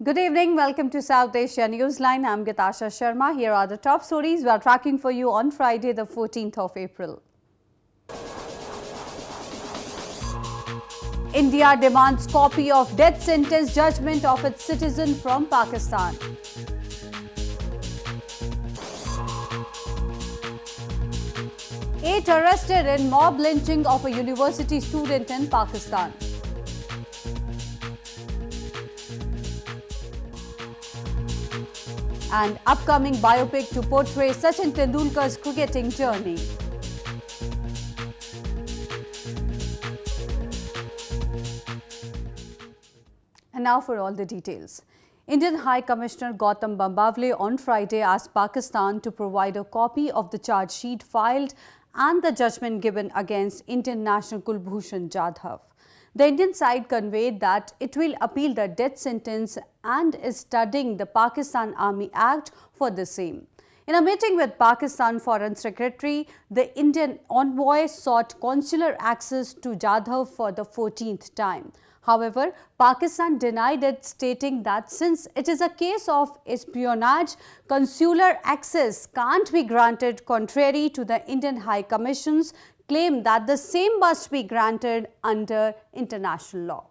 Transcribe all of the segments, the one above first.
Good evening. Welcome to South Asia Newsline. I'm Gitasha Sharma. Here are the top stories we are tracking for you on Friday, the 14th of April. India demands copy of death sentence judgment of its citizen from Pakistan. Eight arrested in mob lynching of a university student in Pakistan. And upcoming biopic to portray Sachin Tendulkar's cricketing journey. And now for all the details. Indian High Commissioner Gautam Bambawale on Friday asked Pakistan to provide a copy of the charge sheet filed and the judgment given against Indian national Kulbhushan Jadhav. The Indian side conveyed that it will appeal the death sentence and is studying the Pakistan Army Act for the same. In a meeting with Pakistan Foreign Secretary, the Indian envoy sought consular access to Jadhav for the 14th time. However, Pakistan denied it, stating that since it is a case of espionage, consular access can't be granted, contrary to the Indian High Commission's claim that the same must be granted under international law.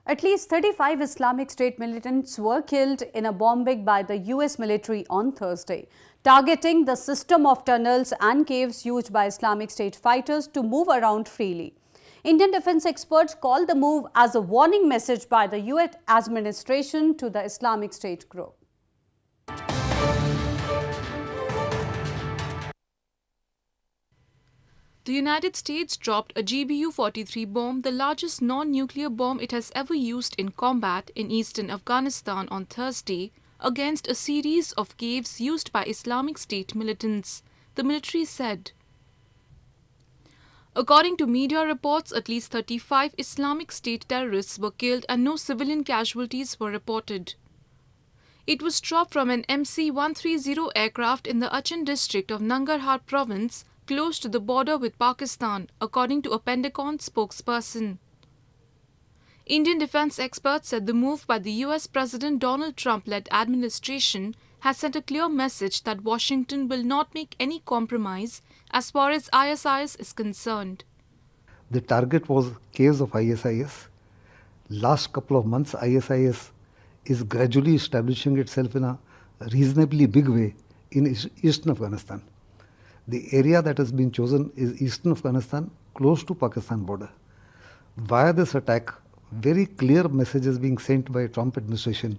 At least 35 Islamic State militants were killed in a bombing by the US military on Thursday, targeting the system of tunnels and caves used by Islamic State fighters to move around freely. Indian defense experts called the move as a warning message by the US administration to the Islamic State group. The United States dropped a GBU-43 bomb, the largest non-nuclear bomb it has ever used in combat in eastern Afghanistan on Thursday, against a series of caves used by Islamic State militants, the military said. According to media reports, at least 35 Islamic State terrorists were killed and no civilian casualties were reported. It was dropped from an MC-130 aircraft in the Achin district of Nangarhar province, close to the border with Pakistan, according to a Pentagon spokesperson. Indian defense experts said the move by the US President Donald Trump-led administration has sent a clear message that Washington will not make any compromise as far as ISIS is concerned. The target was caves of ISIS. Last couple of months, ISIS is gradually establishing itself in a reasonably big way in eastern Afghanistan. The area that has been chosen is eastern Afghanistan, close to Pakistan border. Via this attack, very clear message is being sent by Trump administration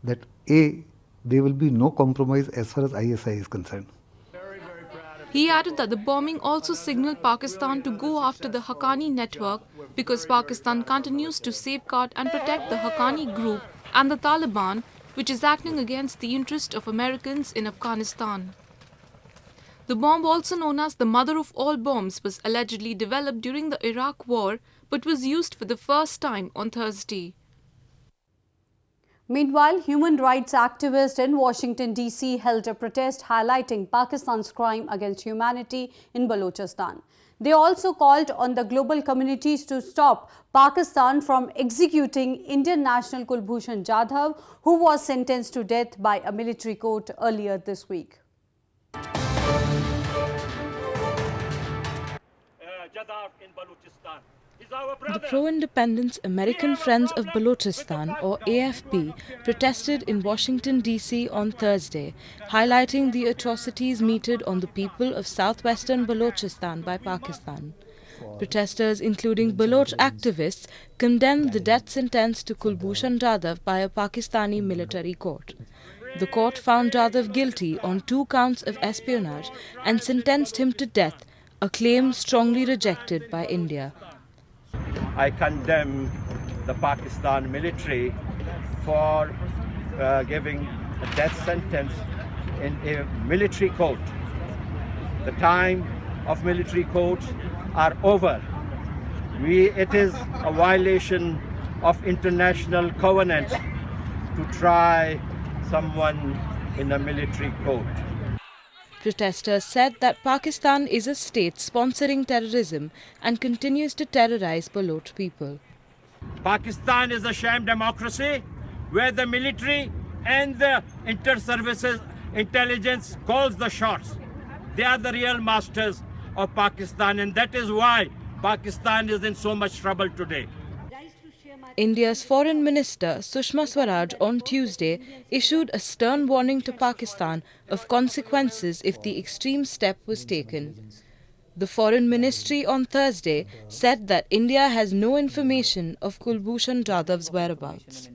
that A, there will be no compromise as far as ISI is concerned. He added that the bombing also signaled Pakistan to go after the Haqqani network because Pakistan continues to safeguard and protect the Haqqani group and the Taliban, which is acting against the interest of Americans in Afghanistan. The bomb, also known as the mother of all bombs, was allegedly developed during the Iraq War but was used for the first time on Thursday. Meanwhile, human rights activists in Washington, D.C. held a protest highlighting Pakistan's crime against humanity in Balochistan. They also called on the global communities to stop Pakistan from executing Indian national Kulbhushan Jadhav, who was sentenced to death by a military court earlier this week. The pro-independence American Friends of Balochistan, or AFB, protested in Washington, D.C. on Thursday, highlighting the atrocities meted on the people of southwestern Balochistan by Pakistan. Protesters, including Baloch activists, condemned the death sentence to Kulbhushan Jadhav by a Pakistani military court. The court found Jadhav guilty on 2 counts of espionage and sentenced him to death, a claim strongly rejected by India. I condemn the Pakistan military for giving a death sentence in a military court. The time of military courts are over. It is a violation of international covenants to try someone in a military court. Protesters said that Pakistan is a state sponsoring terrorism and continues to terrorize Baloch people. Pakistan is a sham democracy where the military and the inter-services intelligence calls the shots. They are the real masters of Pakistan, and that is why Pakistan is in so much trouble today. India's Foreign Minister Sushma Swaraj on Tuesday issued a stern warning to Pakistan of consequences if the extreme step was taken. The Foreign Ministry on Thursday said that India has no information of Kulbhushan Jadhav's whereabouts.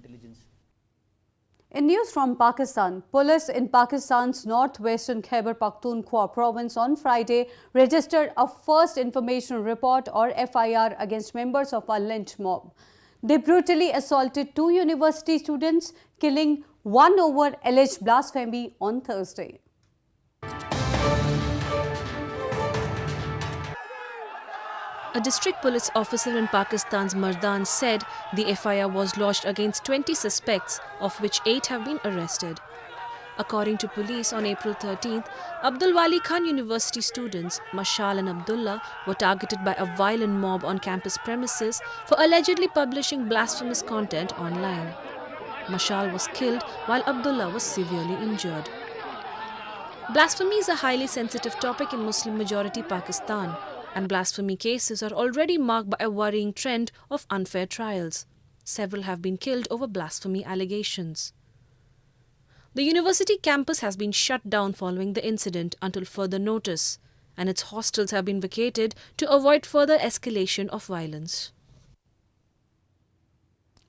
In news from Pakistan, police in Pakistan's northwestern Khyber Pakhtunkhwa province on Friday registered a first information report or FIR against members of a lynch mob. They brutally assaulted 2 university students, killing one over alleged blasphemy on Thursday. A district police officer in Pakistan's Mardan said the FIR was lodged against 20 suspects, of which 8 have been arrested. According to police, on April 13th, Abdul Wali Khan University students, Mashal and Abdullah, were targeted by a violent mob on campus premises for allegedly publishing blasphemous content online. Mashal was killed while Abdullah was severely injured. Blasphemy is a highly sensitive topic in Muslim-majority Pakistan, and blasphemy cases are already marked by a worrying trend of unfair trials. Several have been killed over blasphemy allegations. The university campus has been shut down following the incident until further notice, and its hostels have been vacated to avoid further escalation of violence.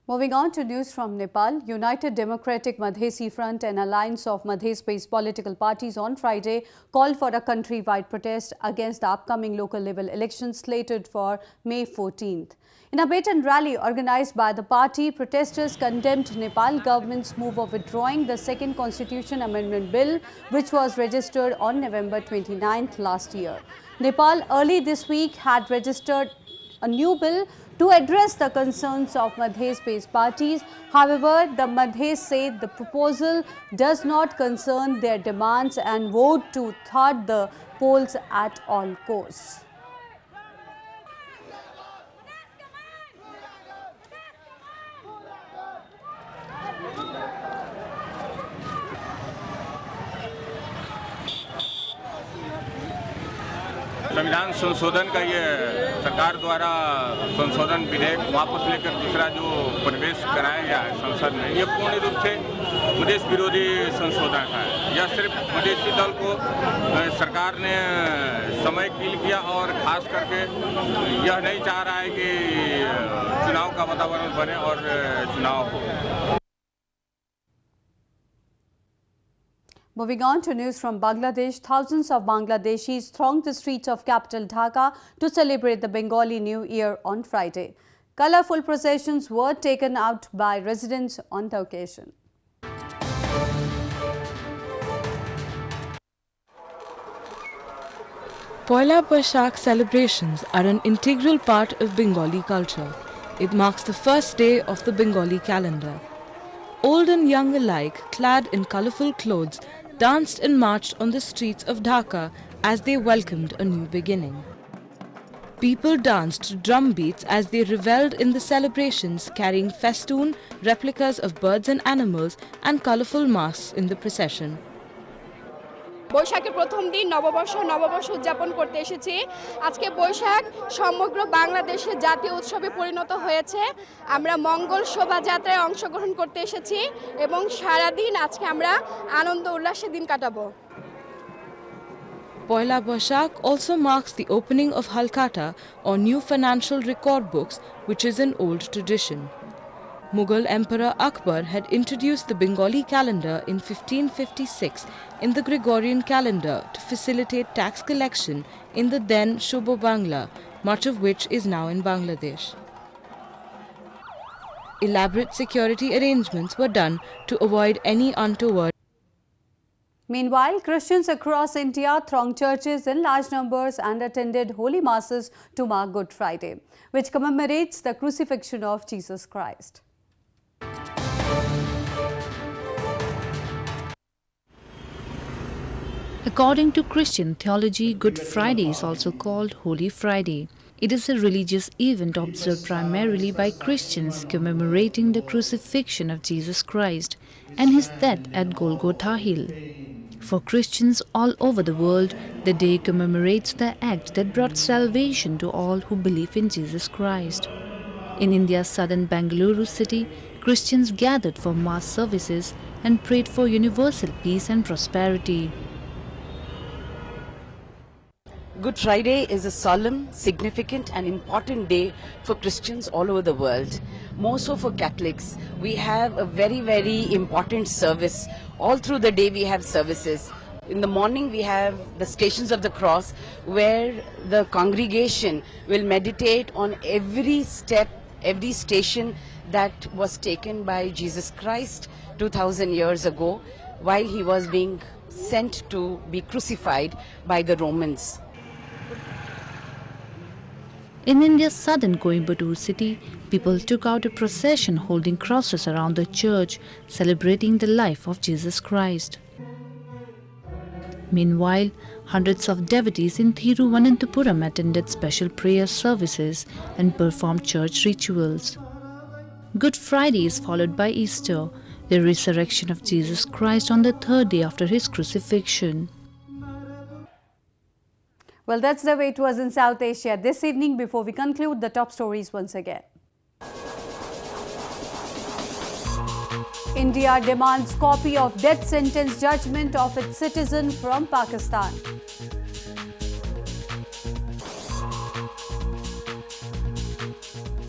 Moving on to news from Nepal, United Democratic Madhesi Front, an alliance of Madhes-based political parties, on Friday called for a countrywide protest against the upcoming local level elections slated for May 14th. In a bait-and rally organized by the party, protesters condemned Nepal government's move of withdrawing the second Constitution Amendment Bill, which was registered on November 29th last year. Nepal early this week had registered a new bill to address the concerns of Madhes-based parties. However, the Madhes say the proposal does not concern their demands and vote to thwart the polls at all costs. संविधान संशोधन का ये सरकार द्वारा संशोधन विधेयक वापस लेकर दूसरा जो प्रवेश कराया गया है संसद में, ये पूर्ण रूप से मधेश विरोधी संशोधन है। यह सिर्फ मधेसी दल को सरकार ने समय कील किया और खास करके यह नहीं चाह रहा है कि चुनाव का वातावरण बने और चुनाव हो। Moving on to news from Bangladesh, thousands of Bangladeshis thronged the streets of capital Dhaka to celebrate the Bengali New Year on Friday. Colorful processions were taken out by residents on the occasion. Poila Boishakh celebrations are an integral part of Bengali culture. It marks the first day of the Bengali calendar. Old and young alike, clad in colourful clothes, danced and marched on the streets of Dhaka as they welcomed a new beginning. People danced to drum beats as they revelled in the celebrations, carrying festoon, replicas of birds and animals, and colourful masks in the procession. বৈশাখের প্রথম দিন নববর্ষ উদযাপন করতে এসেছি। আজকে বৈশাখ সমগ্র বাংলাদেশের জাতীয় উৎসবে পরিণত হয়েছে। আমরা মঙ্গল শোভাযাত্রায় অংশগ্রহণ করতে এসেছি এবং সারা দিন আজকে আমরা আনন্দ উল্লাসে দিন কাটাবো। Poila Boishakh also marks the opening of Halkata, or new financial record books, which is an old tradition. Mughal Emperor Akbar had introduced the Bengali calendar in 1556 in the Gregorian calendar to facilitate tax collection in the then Shubo Bangla, much of which is now in Bangladesh. Elaborate security arrangements were done to avoid any untoward. Meanwhile, Christians across India thronged churches in large numbers and attended holy masses to mark Good Friday, which commemorates the crucifixion of Jesus Christ. According to Christian theology, Good Friday is also called Holy Friday. It is a religious event observed primarily by Christians commemorating the crucifixion of Jesus Christ and his death at Golgotha Hill. For Christians all over the world, the day commemorates the act that brought salvation to all who believe in Jesus Christ. In India's southern Bengaluru city, Christians gathered for mass services and prayed for universal peace and prosperity. Good Friday is a solemn, significant and important day for Christians all over the world. More so for Catholics. We have a very important service. All through the day we have services. In the morning we have the Stations of the Cross, where the congregation will meditate on every step, every station that was taken by Jesus Christ 2000 years ago while he was being sent to be crucified by the Romans. In India's southern Coimbatore city, people took out a procession holding crosses around the church, celebrating the life of Jesus Christ. Meanwhile, hundreds of devotees in Thiruvananthapuram attended special prayer services and performed church rituals. Good Friday is followed by Easter, the resurrection of Jesus Christ on the third day after his crucifixion. Well, that's the way it was in South Asia this evening. Before we conclude, the top stories once again. India demands copy of death sentence judgment of its citizen from Pakistan.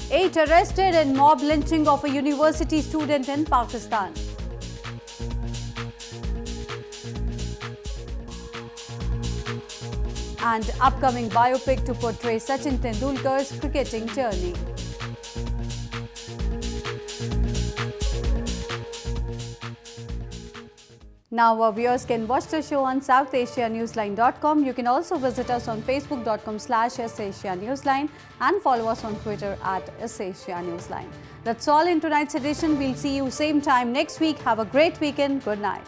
Eight arrested in mob lynching of a university student in Pakistan. And upcoming biopic to portray Sachin Tendulkar's cricketing journey. Now our viewers can watch the show on SouthAsiaNewsline.com. You can also visit us on Facebook.com/SAsiaNewsline and follow us on Twitter @SAsiaNewsline. That's all in tonight's edition. We'll see you same time next week. Have a great weekend. Good night.